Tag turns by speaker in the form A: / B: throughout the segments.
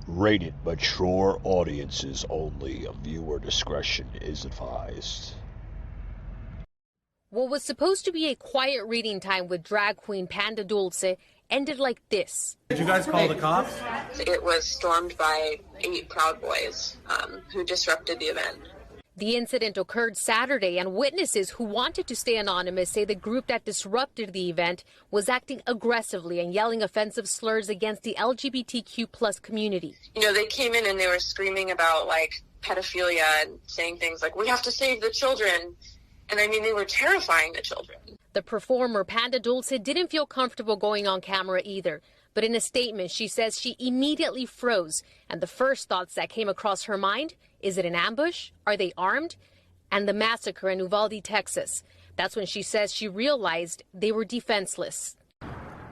A: Rated mature audiences only. Viewer discretion is advised.
B: What was supposed to be a quiet reading time with drag queen Panda Dulce ended like this.
C: Did you guys call the cops?
D: It was stormed by 8 Proud Boys who disrupted the event.
B: The incident occurred Saturday, and witnesses who wanted to stay anonymous say the group that disrupted the event was acting aggressively and yelling offensive slurs against the LGBTQ plus community.
D: You know, they came in and they were screaming about like pedophilia and saying things like, we have to save the children. And I mean, they were terrifying the children.
B: The performer Panda Dulce didn't feel comfortable going on camera either. But in a statement, she says she immediately froze. And the first thoughts that came across her mind, is it an ambush? Are they armed? And the massacre in Uvalde, Texas. That's when she says she realized they were defenseless.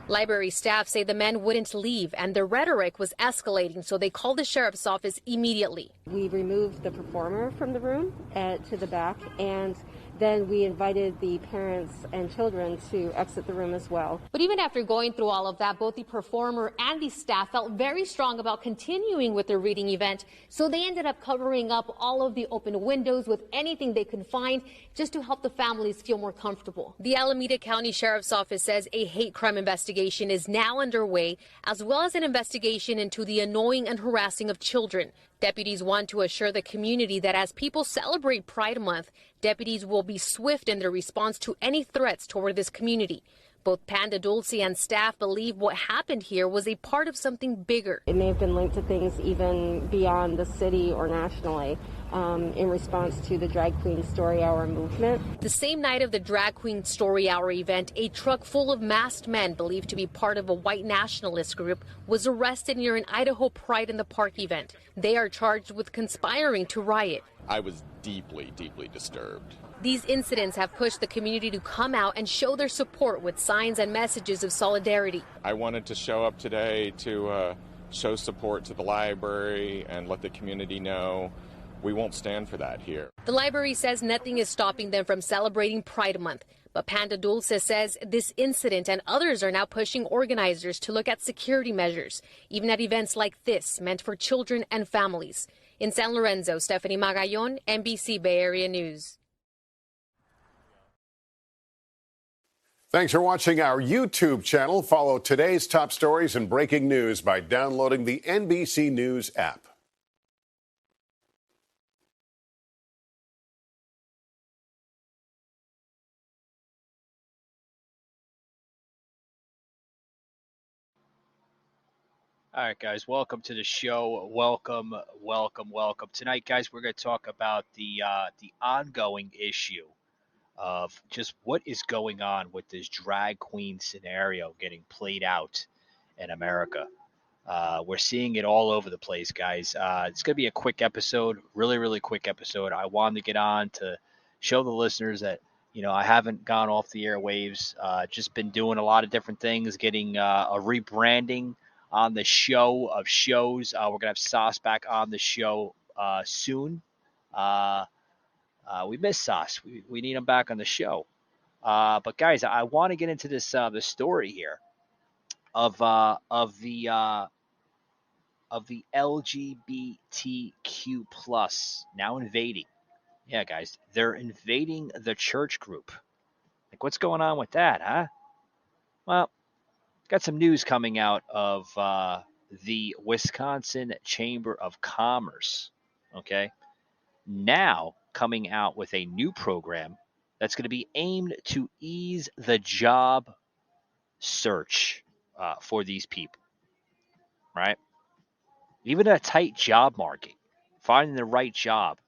B: Library staff say the men wouldn't leave and their rhetoric was escalating, so they called the sheriff's office immediately.
E: We removed the performer from the room to the back, and then we invited the parents and children to exit the room as well.
B: But even after going through all of that, both the performer and the staff felt very strong about continuing with their reading event, so they ended up covering up all of the open windows with anything they could find just to help the families feel more comfortable. The Alameda County Sheriff's Office says a hate crime investigation is now underway, as well as an investigation into the annoying and harassing of children. Deputies want to assure the community that as people celebrate Pride Month, deputies will be swift in their response to any threats toward this community. Both Panda Dulce and staff believe what happened here was a part of something bigger.
E: It may have been linked to things even beyond the city or nationally in response to the Drag Queen Story Hour movement.
B: The same night of the Drag Queen Story Hour event, a truck full of masked men believed to be part of a white nationalist group was arrested near an Idaho Pride in the Park event. They are charged with conspiring to riot.
F: I was deeply, deeply disturbed.
B: These incidents have pushed the community to come out and show their support with signs and messages of solidarity.
F: I wanted to show up today to show support to the library and let the community know we won't stand for that here.
B: The library says nothing is stopping them from celebrating Pride Month. But Panda Dulce says this incident and others are now pushing organizers to look at security measures, even at events like this meant for children and families. In San Lorenzo, Stephanie Magallon, NBC Bay Area News.
G: Thanks for watching our YouTube channel. Follow today's top stories and breaking news by downloading the NBC News app.
H: All right, guys, welcome to the show. Welcome. Tonight, guys, we're going to talk about the ongoing issue of just what is going on with this drag queen scenario getting played out in America. We're seeing it all over the place, guys. It's going to be a quick episode, really quick episode. I wanted to get on to show the listeners that, you know, I haven't gone off the airwaves, just been doing a lot of different things, getting a rebranding on the show of shows. We're going to have Sauce back on the show soon. We miss Sauce. We need him back on the show. But guys, I want to get into this the story here of the LGBTQ plus now invading. Yeah, guys, they're invading the church group. Like, what's going on with that, huh? Well, got some news coming out of the Wisconsin Chamber of Commerce. Okay, now coming out with a new program that's going to be aimed to ease the job search for these people, right? Even a tight job market, finding the right job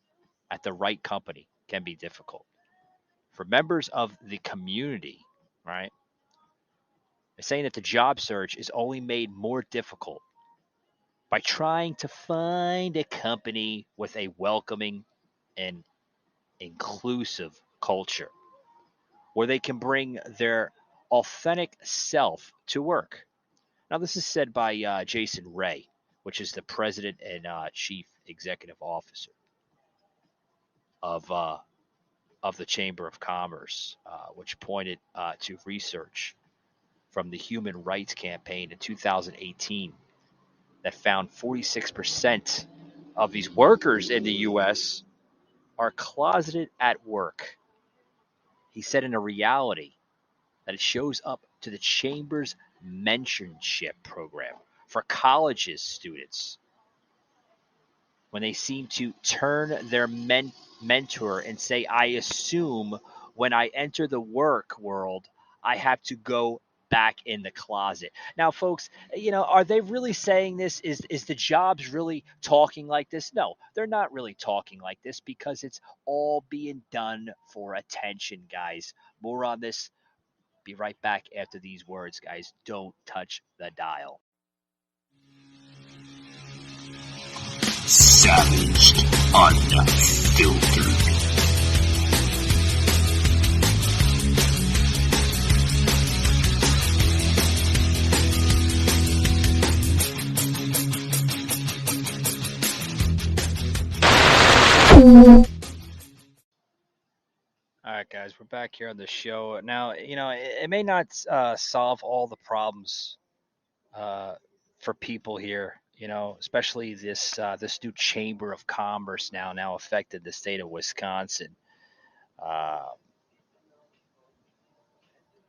H: at the right company can be difficult. For members of the community, right? They're saying that the job search is only made more difficult by trying to find a company with a welcoming and inclusive culture where they can bring their authentic self to work. Now, this is said by Jason Ray, which is the president and chief executive officer of the Chamber of Commerce, which pointed to research from the Human Rights Campaign in 2018 that found 46% of these workers in the U.S. are closeted at work. He said in a reality that it shows up to the Chamber's mentorship program for colleges students when they seem to turn their mentor and say, I assume when I enter the work world, I have to go back in the closet. Now, folks, are they really saying this? Is the jobs really talking like this? No, they're not really talking like this because it's all being done for attention, guys. More on this. Be right back after these words, guys. Don't touch the dial.
A: Savaged, unfiltered.
H: All right, guys, we're back here on the show. Now, it may not solve all the problems for people here, especially this new Chamber of Commerce now affected the state of Wisconsin. Uh,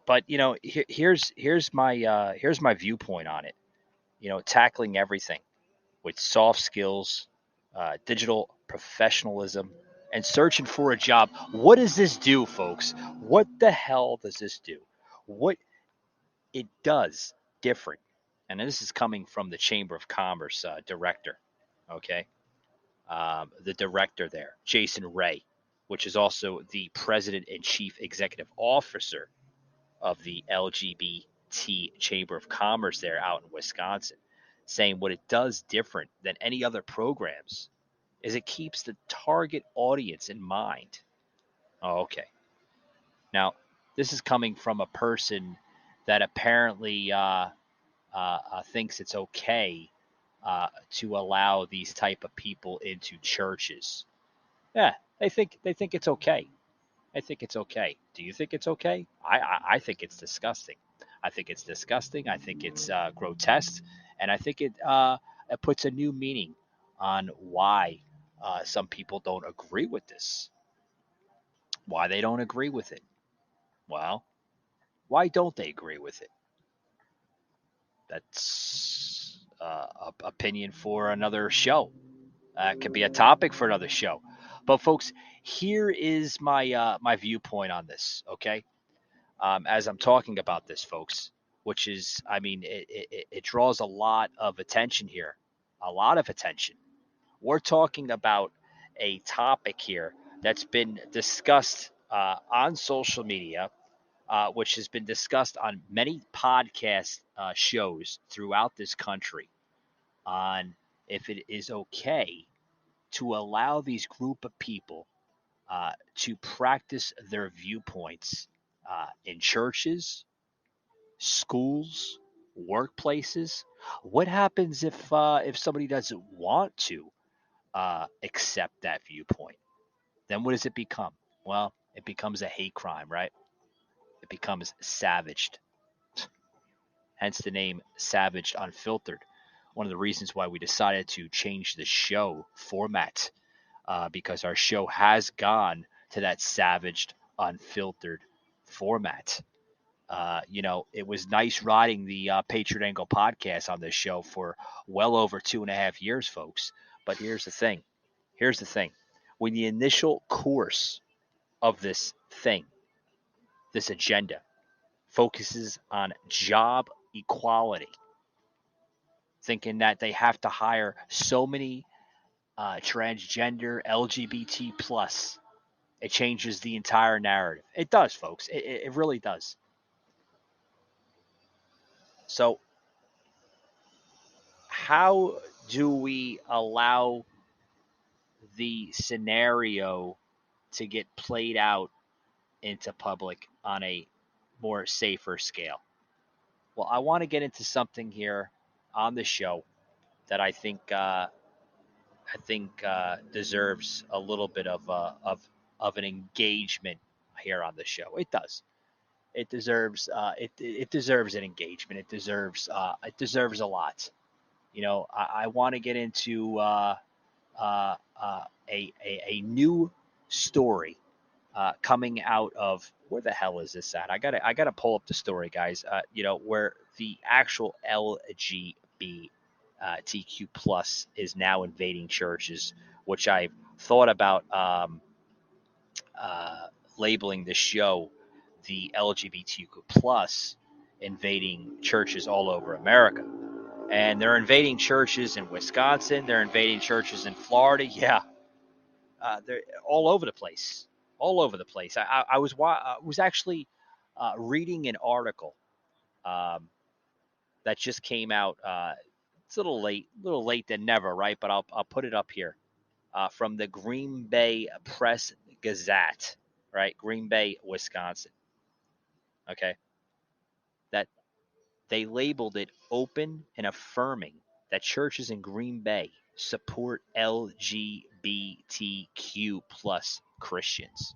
H: but here's my viewpoint on it. Tackling everything with soft skills, digital professionalism, and searching for a job. What does this do, folks? What the hell does this do? What it does different, and this is coming from the Chamber of Commerce director, okay? The director there, Jason Ray, which is also the president and chief executive officer of the LGBT Chamber of Commerce there out in Wisconsin, saying what it does different than any other programs is it keeps the target audience in mind. Oh, okay. Now, this is coming from a person that apparently thinks it's okay to allow these type of people into churches. Yeah, they think it's okay. I think it's okay. Do you think it's okay? I think it's disgusting. I think it's disgusting. I think it's grotesque, and I think it puts a new meaning on why some people don't agree with this. Why they don't agree with it? Well, why don't they agree with it? That's opinion for another show. Could be a topic for another show. But folks, here is my viewpoint on this. Okay, as I'm talking about this, folks, which is, I mean, it draws a lot of attention here, a lot of attention. We're talking about a topic here that's been discussed on social media, which has been discussed on many podcast shows throughout this country on if it is okay to allow these group of people to practice their viewpoints in churches, schools, workplaces. What happens if somebody doesn't want to accept that viewpoint? Then what does it become? Well, it becomes a hate crime, right? It becomes savaged. Hence the name Savaged Unfiltered. One of the reasons why we decided to change the show format, because our show has gone to that savaged, unfiltered format. It was nice riding the Patriot Angle podcast on this show for well over 2.5 years, folks. But here's the thing. Here's the thing. When the initial course of this thing, this agenda, focuses on job equality, thinking that they have to hire so many transgender LGBT plus, it changes the entire narrative. It does, folks. It really does. So how do we allow the scenario to get played out into public on a more safer scale? Well, I want to get into something here on the show that I think deserves a little bit of an engagement here on the show. It does. It deserves it deserves an engagement. It deserves a lot. I want to get into a new story coming out of, where the hell is this at? I gotta pull up the story, guys. Where the actual LGBTQ plus is now invading churches, which I've thought about labeling the show the LGBTQ plus invading churches all over America. And they're invading churches in Wisconsin. They're invading churches in Florida. Yeah, they're all over the place. All over the place. I was actually reading an article that just came out. It's a little late than never, right? But I'll put it up here from the Green Bay Press Gazette, right? Green Bay, Wisconsin. Okay, that they labeled it open and affirming that churches in Green Bay support LGBTQ plus Christians.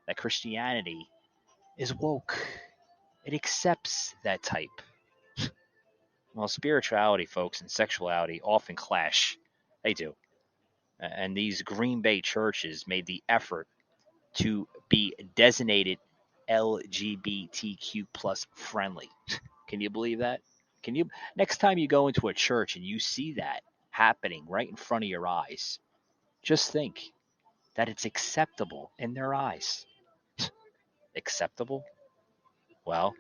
H: That Christianity is woke. It accepts that type. Well, spirituality, folks, and sexuality often clash. They do. And these Green Bay churches made the effort to be designated LGBTQ plus friendly. Can you believe that? Next time you go into a church and you see that happening right in front of your eyes, just think that it's acceptable in their eyes. Acceptable? Well,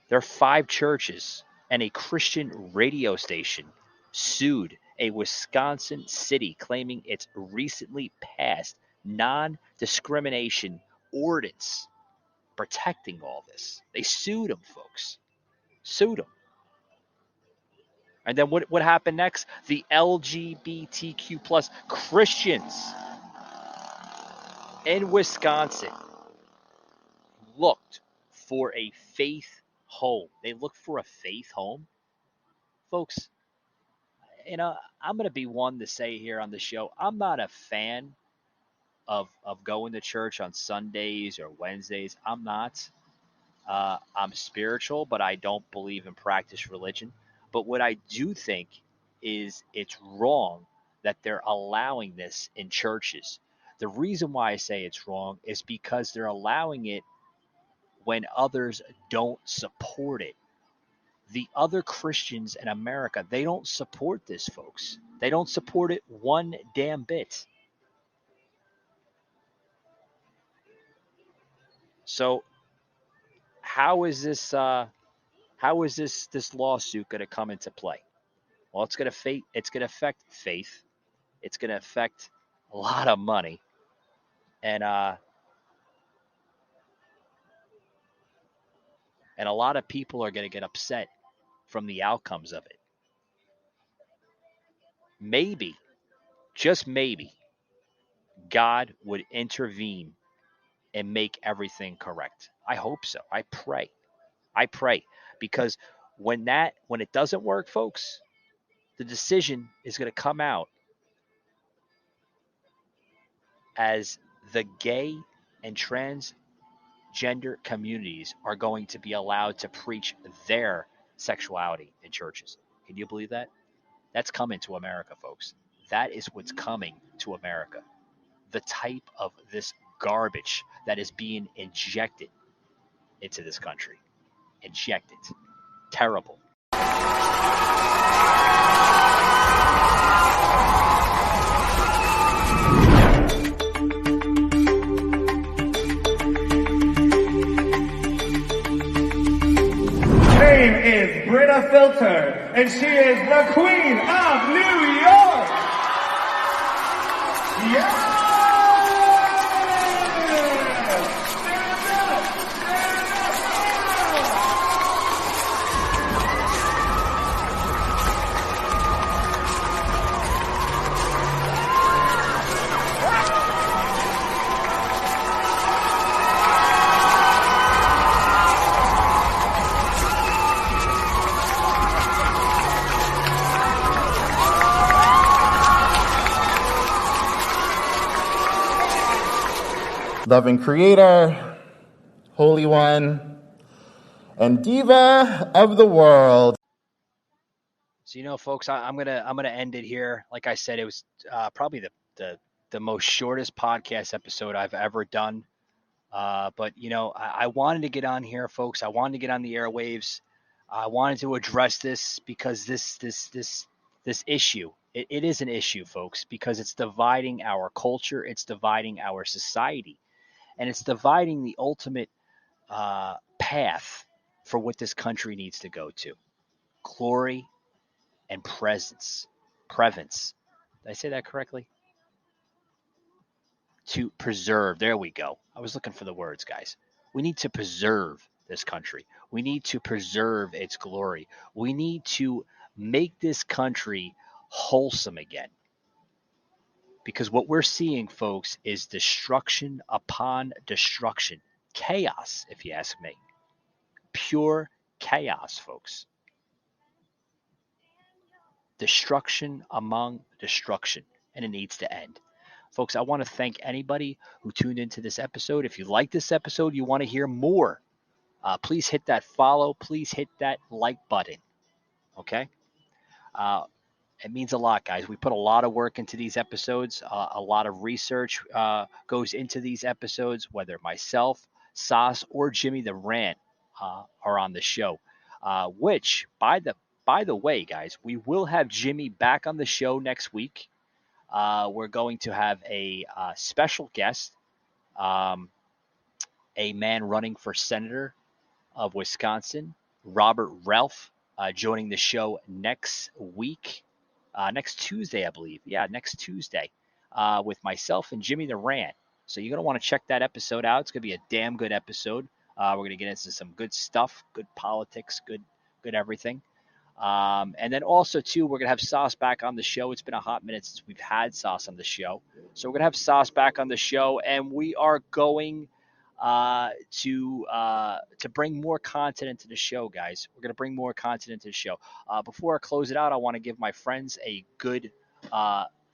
H: there are 5 churches and a Christian radio station sued a Wisconsin city claiming its recently passed non-discrimination ordinance protecting all this. They sued them, folks. Sued them. And then what happened next? The LGBTQ plus Christians in Wisconsin looked for a faith home. They looked for a faith home. Folks, I'm going to be one to say here on the show, I'm not a fan of going to church on Sundays or Wednesdays. I'm not. I'm spiritual, but I don't believe in practice religion. But what I do think is it's wrong that they're allowing this in churches. The reason why I say it's wrong is because they're allowing it when others don't support it. The other Christians in America, they don't support this, folks. They don't support it one damn bit. So how is this lawsuit going to come into play? Well, it's going to affect faith. It's going to affect a lot of money, and a lot of people are going to get upset from the outcomes of it. Maybe, just maybe, God would intervene and make everything correct. I hope so. I pray, because when it doesn't work, folks, the decision is going to come out as the gay and transgender communities are going to be allowed to preach their sexuality in churches. Can you believe that? That's coming to America, folks. That is what's coming to America. The type of this garbage that is being injected into this country. Injected. Terrible.
C: Name is Britta Filter, and she is the Queen of New York. Yeah!
I: Loving Creator, Holy One, and Diva of the world.
H: So, folks, I'm gonna end it here. Like I said, it was probably the most shortest podcast episode I've ever done. But I wanted to get on here, folks. I wanted to get on the airwaves. I wanted to address this because this issue, it is an issue, folks, because it's dividing our culture, it's dividing our society, and it's dividing the ultimate path for what this country needs to go to: glory and prevence. Did I say that correctly? To preserve. There we go. I was looking for the words, guys. We need to preserve this country. We need to preserve its glory. We need to make this country wholesome again. Because what we're seeing, folks, is destruction upon destruction. Chaos, if you ask me. Pure chaos, folks. Destruction among destruction. And it needs to end. Folks, I want to thank anybody who tuned into this episode. If you like this episode, you want to hear more, please hit that follow. Please hit that like button. Okay? It means a lot, guys. We put a lot of work into these episodes. A lot of research goes into these episodes, whether myself, Sauce, or Jimmy the Rant are on the show. Which, by the way, guys, we will have Jimmy back on the show next week. We're going to have a special guest, a man running for senator of Wisconsin, Robert Ralph, joining the show next week, next Tuesday, I believe. Yeah, next Tuesday, with myself and Jimmy the Rant. So you're going to want to check that episode out. It's going to be a damn good episode. We're going to get into some good stuff, good politics, good everything. And then also, too, we're going to have Sauce back on the show. It's been a hot minute since we've had Sauce on the show. So we're going to have Sauce back on the show, and we are going to bring more content into the show, guys. We're going to bring more content into the show. Before I close it out, I want to give my friends a good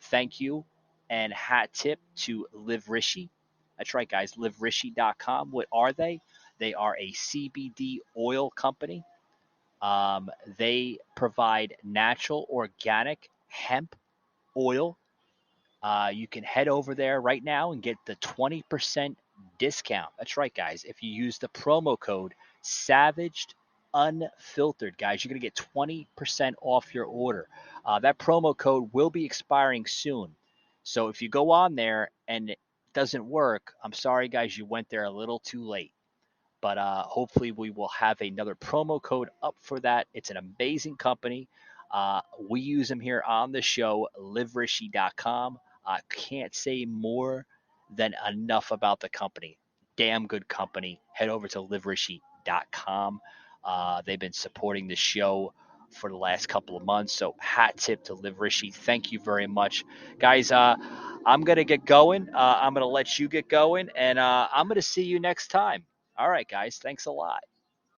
H: thank you and hat tip to Live Rishi. That's right, guys, liverishi.com. What are they? They are a CBD oil company. They provide natural, organic hemp oil. You can head over there right now and get the 20% discount. That's right, guys. If you use the promo code Savaged Unfiltered, guys, you're going to get 20% off your order. That promo code will be expiring soon. So if you go on there and it doesn't work, I'm sorry, guys, you went there a little too late. But hopefully we will have another promo code up for that. It's an amazing company. We use them here on the show, liverishi.com. I can't say more than enough about the company. Damn good company. Head over to liverishi.com. They've been supporting the show for the last couple of months. So hat tip to Live Rishi. Thank you very much. Guys, I'm going to get going. I'm going to let you get going. And I'm going to see you next time. All right, guys. Thanks a lot.